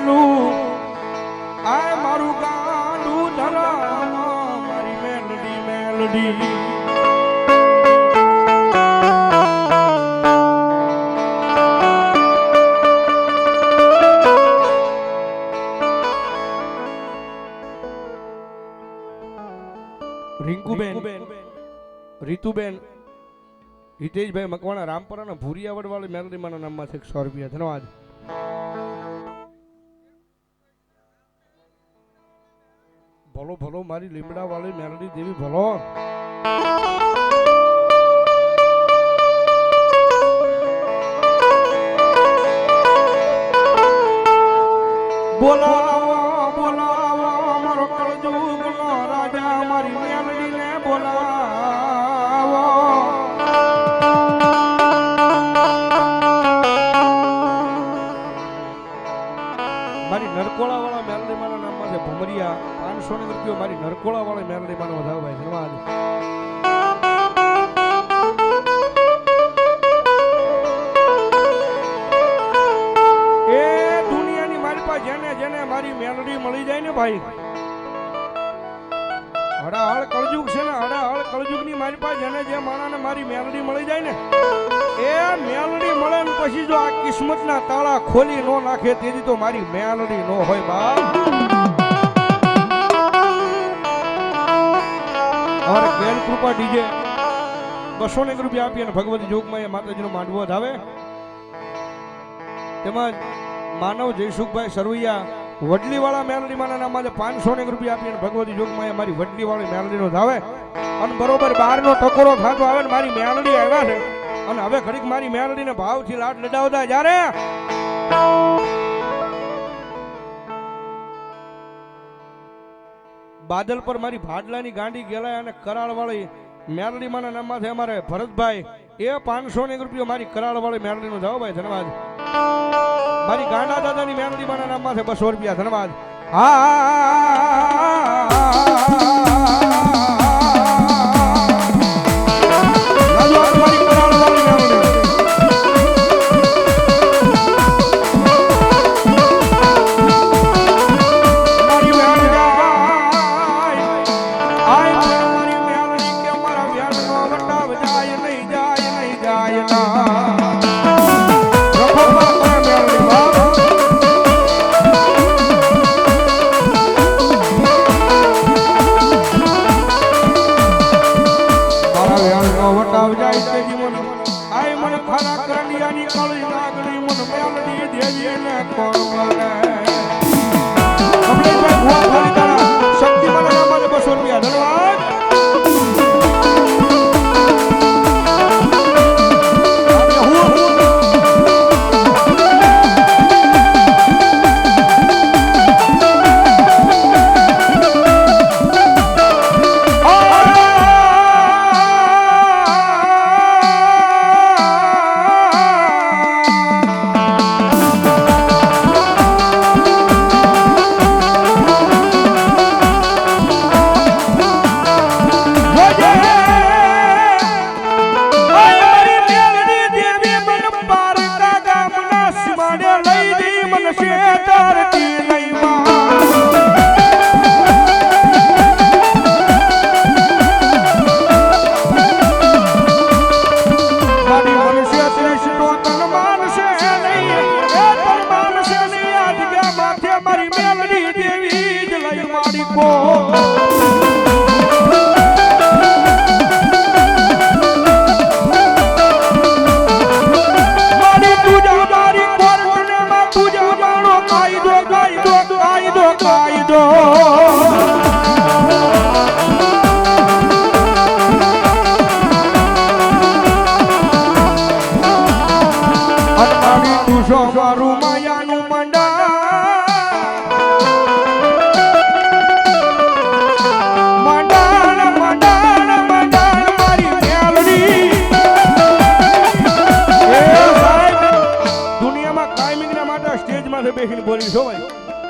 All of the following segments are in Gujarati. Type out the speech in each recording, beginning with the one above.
મેલું આ મારું ગાંડું ધરા મારી મેલડી મેલડી રિંકુબેન રીતુબેન હિતેશભાઈ મકવાણા રામપરાના ભૂરિયાવડ વાળી મેલડીમાના નામમાં છે 100 રૂપિયા ધન્યવાદ ભલો ભલો મારી લીમડા વાળી મેલડી દેવી ભલો બોલાવો બોલાવો મારો કળજુગનો રાજા મારી મેલડીને બોલાવો મારી નરકોળા વાળા મેલડીમાના નામમાં છે ભમરિયા 500 રૂપિયા મારી નરકોળા વાળા મેલડીમાનો વધાવ ભાઈ ધન્યવાદ એ દુનિયાની મારી પાસે જેને જેને મારી મેલડી મળી જાય ને ભાઈ હડાહળ કળજુગ છે ને હડાહળ કળજુગની મારી પાસે જેને જે માણાને મારી મેલડી મળી જાય ને એ મેલડી મળે ને પછી જો આ કિસ્મતના તાળા ખોલી નો નાખે તેથી તો મારી મેલડી નો હોય બાપ અમારે કેલ કૃપા ડીજે 200 રૂપિયા આપી અને ભગવતી જોગમાં માતાજીનો માંડવો આવે તેમજ માનવ જયસુખભાઈ સરવૈયા વડલીવાળા મેલડીમાના નામમાં 500 રૂપિયા આપી અને ભગવતી જોગમાં મારી વડલીવાળી મેલડીનો ધાવે અને બરોબર 12 નો ટકોરો ખાતો આવે ને મારી મેલડી આવ્યા છે અને હવે ઘડીક મારી મેલડીને ભાવથી લાડ લડાવતા જ્યારે બાદલ પર મારી ભાડલાની ગાંડી ગેલાય અને કરાળવાળી મેલડીમાના નામમાં છે અમારે ભરતભાઈ એ 500 રૂપિયા મારી કરાળવાળી મેલડીનો જાઓ ભાઈ ધન્યવાદ મારી ગાંડા દાદાની મેલડીમાના નામમાં છે 200 રૂપિયા ધન્યવાદ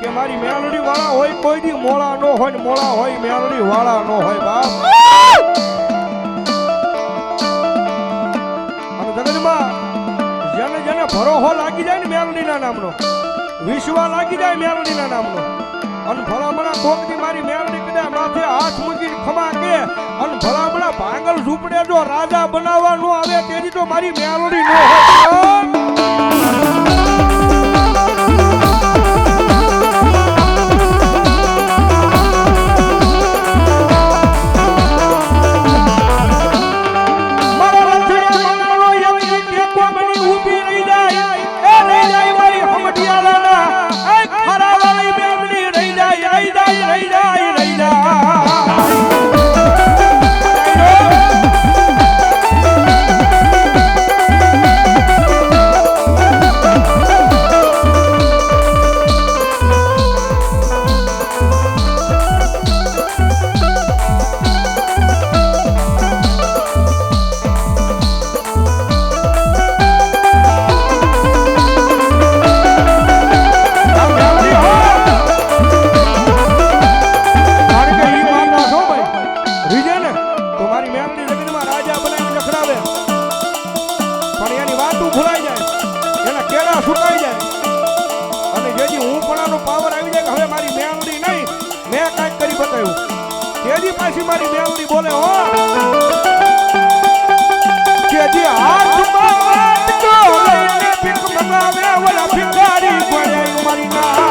કે મારી મેલડી વાળા હોય કોઈ દી મોળા નો હોય મોળા હોય મેલડી વાળા નો હોય બાપ અને જગતમાં જેને જેને ભરોહો લાગી જાય ને મેલડીના નામનો વિશ્વા લાગી જાય મેલડીના નામનો અને ભલામણા કોકની મારી મેલડી કદાચ માથે હાથ મૂકીને ખમા કે અને ભલામણા ભાંગલ ઝૂંપડે જો રાજા બનાવવા નો આવે તેથી તો મારી મેલડી નો પાછી મારી મેલડી બોલે હો કે જે હાથમાં વાટકો લઈને ભીખ મંગાવે ઓલા ભિખારી પડે મારી ના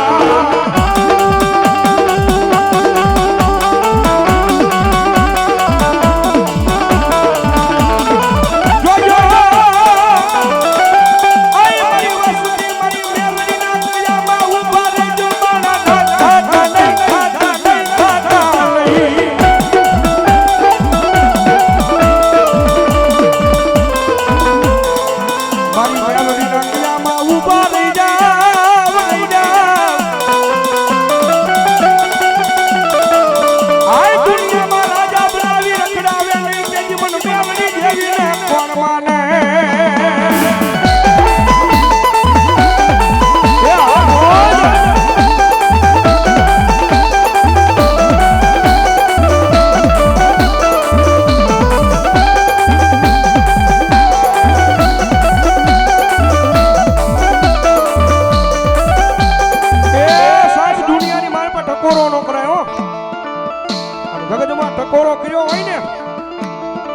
ટકોરો કર્યો હોય ને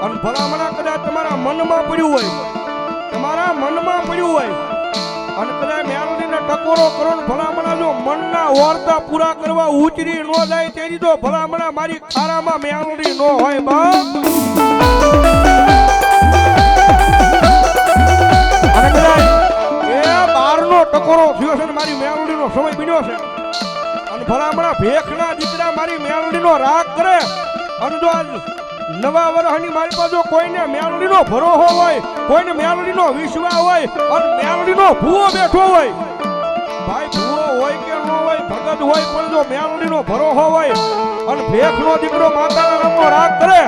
અને ભલામણા કદાચ તમારા મનમાં પડ્યું હોય અને કદાચ મેલડીને ટકોરો કરો ને ભલામણા જો મનના વાર્તા પૂરા કરવા ઉતરી ન જાય તેની તો ભલામણા મારી ખારામાં મેલડી ન હોય બાપ અને કદાચ એ બારનો ટકોરો થયો છે ને મારી મેલડીનો સમય બન્યો છે અને ભલામણા ભેખના દીકરા મારી મેલડીનો રાગ કરે અને જો નવા વર્ષની મારી પાસે કોઈને મેલડીનો ભરોસો હોય કોઈને મેલડીનો વિશ્વાસ હોય અને મેલડીનો ભૂવો બેઠો હોય ભાઈ ભૂવો હોય કે ન હોય ભગત હોય પણ જો મેલડીનો ભરોસો હોય અને ભેખનો દીકરો માતાના નામનો રાગ કરે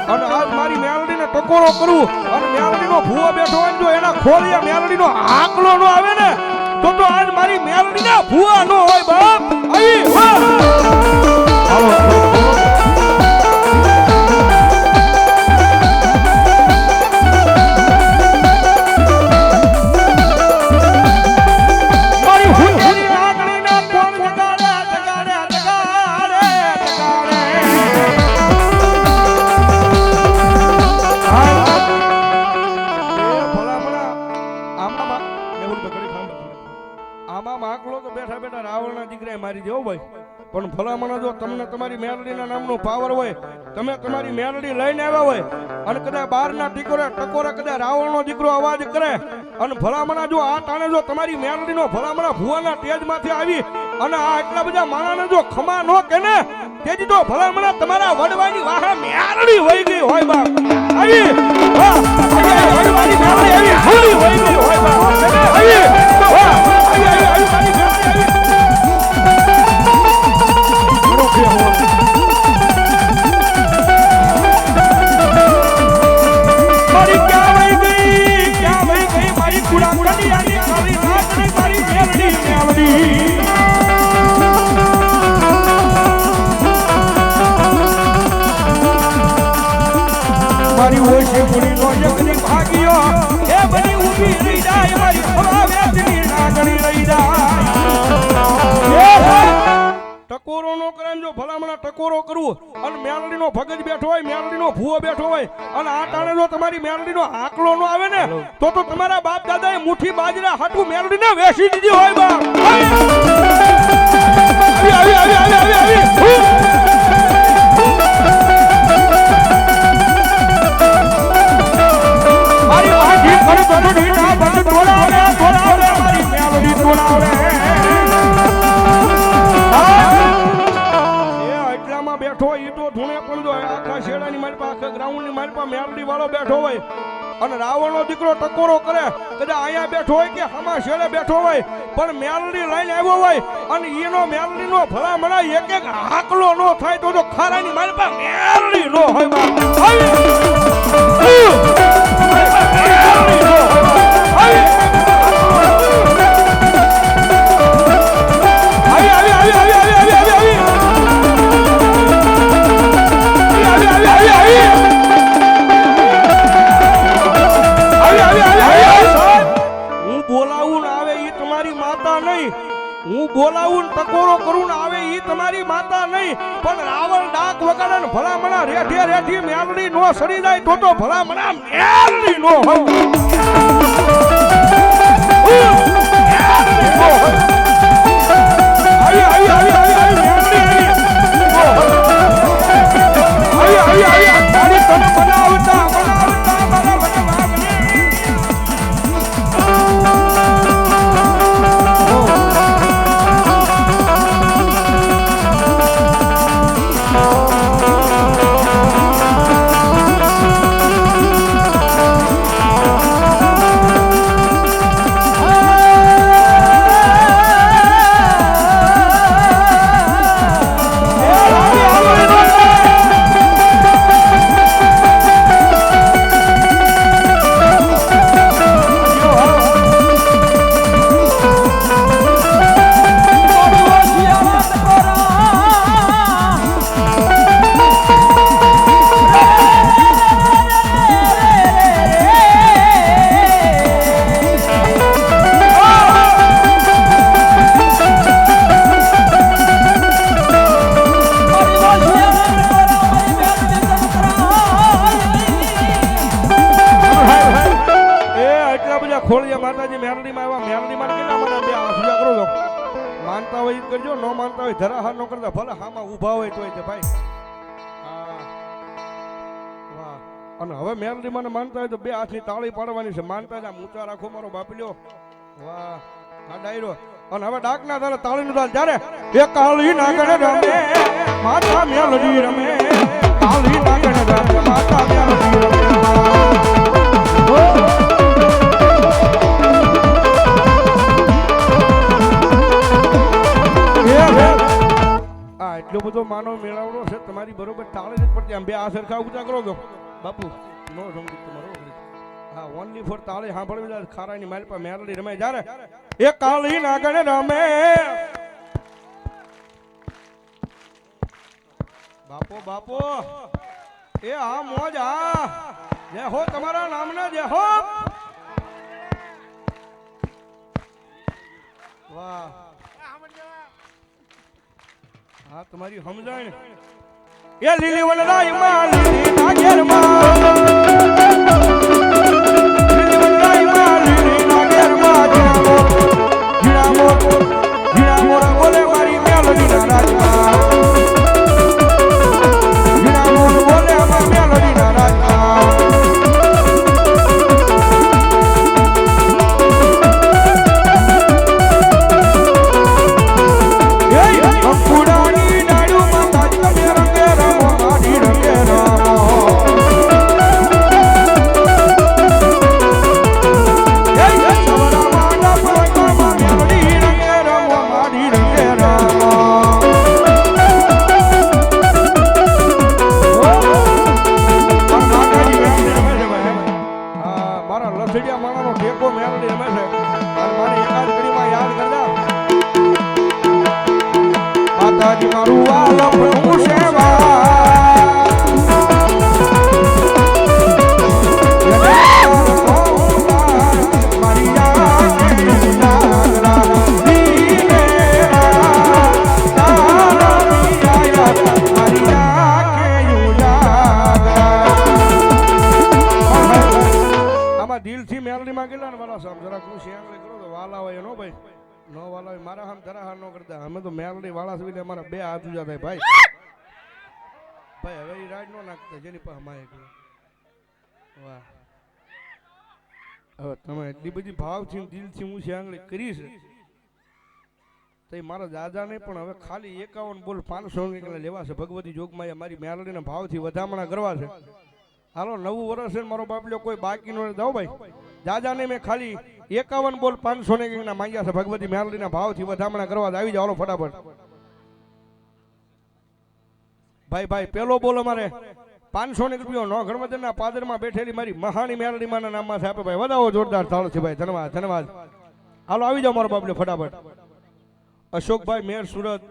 અને આજ મારી મેલડીને ટકોરો કરું અને મેલડીનો ભૂવો બેઠો હોય જો એના ખોલિયા મેલડીનો આંકડો ન આવે ને તો આજ મારી મેલડીના ભૂવા ન હોય બાપ આવી હાલો મારી દેવો ભાઈ પણ ભલામણા જો તમને તમારી મેલડીના નામનો પાવર હોય તમે તમારી મેલડી લઈને આવ્યા હોય અને કદાચ બહારના ટકોરા કદાચ રાવણનો દીકરો અવાજ કરે અને ભલામણા જો આ ટાણે જો તમારી મેલડીનો ભલામણા ભુવાના તેજમાંથી આવી અને આ એટલા બધા માણાને જો ખમા ન કે ને તેથી તો ભલામણા તમારા વડવાની વાહે મેલડી વહી ગઈ હોય બાપ આવી વડવાની મેલડી આવી હોલી વહી ગઈ હોય બાપ આવી મારી ક્યાં વહી ગઈ મારી કુડા કડિયાની મારી નાચની મારી મેલડી મારી ઓછી પુરી નો જગની ભાગ્યો એ બની ઊભી રહી જાય મારી ખવાવે ભગત બેઠો હોય મેલડીનો ભૂવો બેઠો હોય અને આ ટાણે જો તમારી મેલડીનો આંકલો નો આવે ને તો તમારા બાપ દાદાએ મુઠ્ઠી બાજરા હાટું મેલડીને વેચી દીધી હોય બાપ આવી મારી વાજી કરે તો ઢીના બંધ તોડાવે મારી મેલડી તોડાવે બેઠો હોય ઈ તો ધૂણે પણ જો આખા શેડાની મારી પાસે આખા ગ્રાઉન્ડની મારી પાસે મેલડી વાળો બેઠો હોય અને રાવણનો દીકરો ટકોરો કરે કદાચ અહીંયા બેઠો હોય કે આમાં શેડે બેઠો હોય પણ મેલડી લઈને આવ્યો હોય અને એનો મેલડીનો ભલા મણા એક હાકલો નો થાય તો જો ખારાની મારી પાસે મેલડી નો હોય હું બોલાવું ટકોરો કરું આવે ઈ તમારી માતા નહીં પણ રાવણ ડાક વગાડે ને ભલા મણા રેઠે રેઠી મેલડી નો સડી જાય તો ભલા મણા મેલડી નો ખોળિયા માતાજી મેલડી માં આવ્યા મેલડી માં કેટલા મને બે આસુજા કરો છો માનતા હોય કરજો ન માનતા હોય ધરાહાર ન કરતા ભલે હામાં ઊભા હોય તોય તે ભાઈ વાહ અને હવે મેલડી મને માનતા હોય તો બે હાથની તાળી પાડવાની છે માનતા જા ઊંચા રાખો મારો બાપલ્યો વાહ આ ડાયરો અને હવે ડાકના તારે તાળીનું તાલ જ્યારે એ કાળી નાગણ રમે માતા મેલડી રમે કાળી નાગણ રમે માતા મેલડી રમે એટલો બધો માનવ મેળાવડો છે તમારી બરોબર તાળી જ પડતી આમ બે આ સરખા ઊંચા કરો છો બાપુ નો સમજી તમારો હા ઓનલી ફોર તાળી સાંભળવી જાય ખારાની મારી પાસે મેલડી રમે જ્યારે એ કાળી નાગણ રમે બાપો બાપો એ આ મોજ આ જય હો તમારા નામના જય હો વાહ હા તમારી સમજાણ એ લીલી વનરાય માં લીલી નાગેર માં લીલી વનરાય માં લીલી નાગેર માં જીણા મોર બોલે મારી મેલડી ના રાજા જીણા મોર બોલે મારી મેલડી ના રાજા મારું વાલમ હું સેવા હારા હામ જરા હાર ન કરતા અમે તો મેલડી વાળા છે એટલે અમારા બે હાથ ઉજા થાય ભાઈ ભાઈ હવે ઈ રાજ નો નાખતા જેની પાસે માય કે વાહ હવે તમે એટલી બધી ભાવથી દિલથી હું છે આંગળી કરી છે તો એ મારા દાદા નહીં પણ હવે ખાલી 51 બોલ 500 લેવા છે ભગવતી જોગમાં મારી મેલડીના ભાવથી વધામણા કરવા છે હાલો નવું વર્ષ છે મારો બાપલ્યો કોઈ બાકી નો દઉં ભાઈ દાદાને મેં ખાલી 51 બોલ 500 ના માંગ્યા છે ભગવતી મેલડીના ભાવથી વધામણા કરવા આવી જાવ ફટાફટ ભાઈ ભાઈ પેલો બોલ અમારે 500 રૂપિયો નો ગણવદનના પાદરમાં બેઠેલી મારી મહાણી મેલડી માના નામમાં છે આપે ભાઈ વધાવો જોરદાર થાળ છે ભાઈ ધન્યવાદ ધન્યવાદ હાલો આવી જાવ મારો બાપલ્યો ફટાફટ અશોકભાઈ મેર સુરત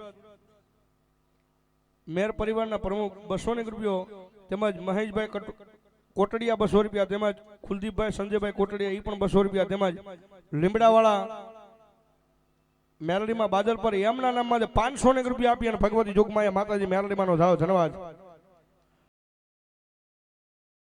મેર પરિવારના પ્રમુખ 200 રૂપિયો તેમજ મહેશભાઈ કોટડિયા 200 રૂપિયા તેમજ કુલદીપભાઈ સંજયભાઈ કોટડિયા એ પણ 200 રૂપિયા તેમજ લીમડાવાળા મેલડીમાં બાદલ પર એમના નામમાં 500 રૂપિયા આપી અને ભગવતી જોગમાયા માતાજી મેલડીમાંનો જાવ ધન્યવાદ